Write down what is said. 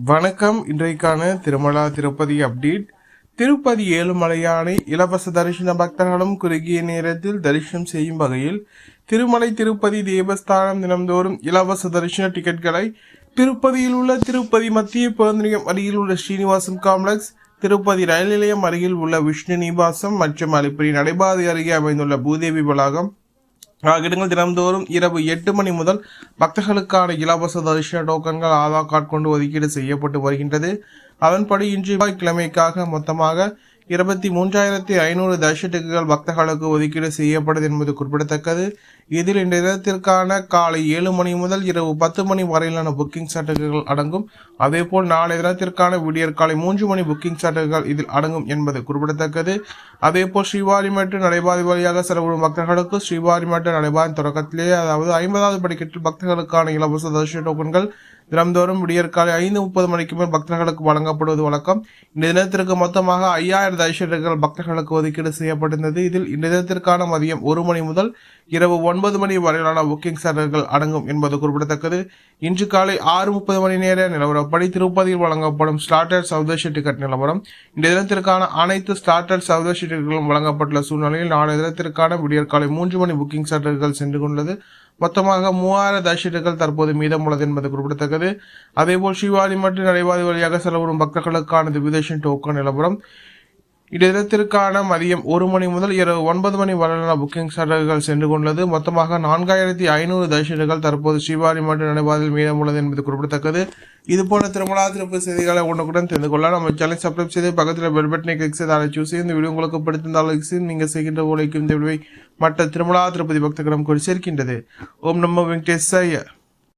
வணக்கம். இன்றைக்கான திருமலா திருப்பதி அப்டேட். திருப்பதி ஏழுமலையானை இலவச தரிசன பக்தர்களும் குறுகிய நேரத்தில் தரிசனம் செய்யும் வகையில் திருமலை திருப்பதி தேவஸ்தானம் தினம்தோறும் இலவச தரிசன டிக்கெட்களை திருப்பதியில் உள்ள திருப்பதி மத்திய பேருந்து நிலையம் அருகில் உள்ள ஸ்ரீனிவாசம் காம்ப்ளெக்ஸ், திருப்பதி ரயில் நிலையம் அருகில் உள்ள விஷ்ணு நிவாசம் மற்றும் அலிப்பிரி நடைபாதை அருகே அமைந்துள்ள பூதேவி வளாகம் இடங்கள் தினம்தோறும் இரவு 8 மணி முதல் பக்தர்களுக்கான இலவச தரிசன டோக்கன்கள் ஆதார் கார்டு கொண்டு ஒதுக்கீடு செய்யப்பட்டு வருகின்றது. அதன்படி இன்று செவ்வாய்க்கிழமைக்காக மொத்தமாக 23,500 தரிசனங்கள் பக்தர்களுக்கு ஒதுக்கீடு செய்யப்பட்டது என்பது குறிப்பிடத்தக்கது. இதில் இந்த தினத்திற்கான காலை 7 மணி முதல் இரவு 10 மணி வரையிலான புக்கிங் சட்டங்கள் அடங்கும். அதேபோல் நாளைய தினத்திற்கான விடியற் காலை 3 மணி புக்கிங் சட்டங்கள் இதில் அடங்கும் என்பது குறிப்பிடத்தக்கது. அதேபோல் ஸ்ரீவாரிமேட்டு நடைபாதை வழியாக செலவிடும் பக்தர்களுக்கு ஸ்ரீவாரிமேட்டு நடைபாதை தொடக்கத்திலேயே, அதாவது 50வது படிக்கட்டில் பக்தர்களுக்கான இலவச தரிசன டோக்கன்கள் தினம்தோறும் விடியற்காலை 5:30 மணிக்கு மேல் பக்தர்களுக்கு வழங்கப்படுவது வழக்கம். இந்த தினத்திற்கு மொத்தமாக 5000 தரிசனங்கள் பக்தர்களுக்கு ஒதுக்கீடு செய்யப்பட்டிருந்தது. இதில் இந்த தினத்திற்கான மதியம் 1 மணி முதல் இரவு 9 மணி வரையிலான புக்கிங் சட்டங்கள் அடங்கும் என்பது குறிப்பிடத்தக்கது. இன்று காலை 6:30 மணி நேர நிலவரப்படி திருப்பதியில் வழங்கப்படும் ஸ்லாட்டட் சவுதர்ஷ டிக்கெட் நிலவரம். இந்த தினத்திற்கான அனைத்து ஸ்லாட்டட் சவுதர்ஷ டிக்கெட்டுகளும் வழங்கப்பட்டுள்ள சூழ்நிலையில் நாளைய தினத்திற்கான விடியற்காலை 3 மணி புக்கிங் சட்டங்கள் சென்று கொண்டது. மொத்தமாக 3000 தரிசனங்கள் தற்போது மீதம் உள்ளது என்பது குறிப்பிடத்தக்கது. அதேபோல் ஸ்ரீவாரிமேட்டு நடைபாதை வழியாக செலவரும் பக்தர்களுக்கான திவ்யதர்ஷன் டோக்கன் நிலவரம். இடத்திற்கான மதியம் 1 மணி முதல் இரவு 9 மணி வரையிலான புக்கிங் சட்டங்கள் சென்று கொண்டது. மொத்தமாக 4500 தரிசனங்கள் தற்போது ஸ்ரீவாரிமேட்டு நடைபாதையில் மீதம் உள்ளது என்பது குறிப்பிடத்தக்கது. இதுபோல திருமலா திருப்பதி செய்திகளை உடனுக்குடன் தெரிந்து கொள்ள நம்ம சேனலை சப்ஸ்கிரைப் செய்து பக்கத்தில் பெல் பட்டனை கிளிக் செய்து அதை சூஸ் செய்து இந்த வீடியோ உங்களுக்கு பிடித்திருந்தால் லைக் செய்து நீங்கள் செய்கின்ற உழைக்கும் இந்த வீடியோவை மற்ற திருமலா திருப்பதி பக்தர்களிடம் கொண்டு சேர்க்கின்றது. ஓம் நமோ வெங்கடேசாய.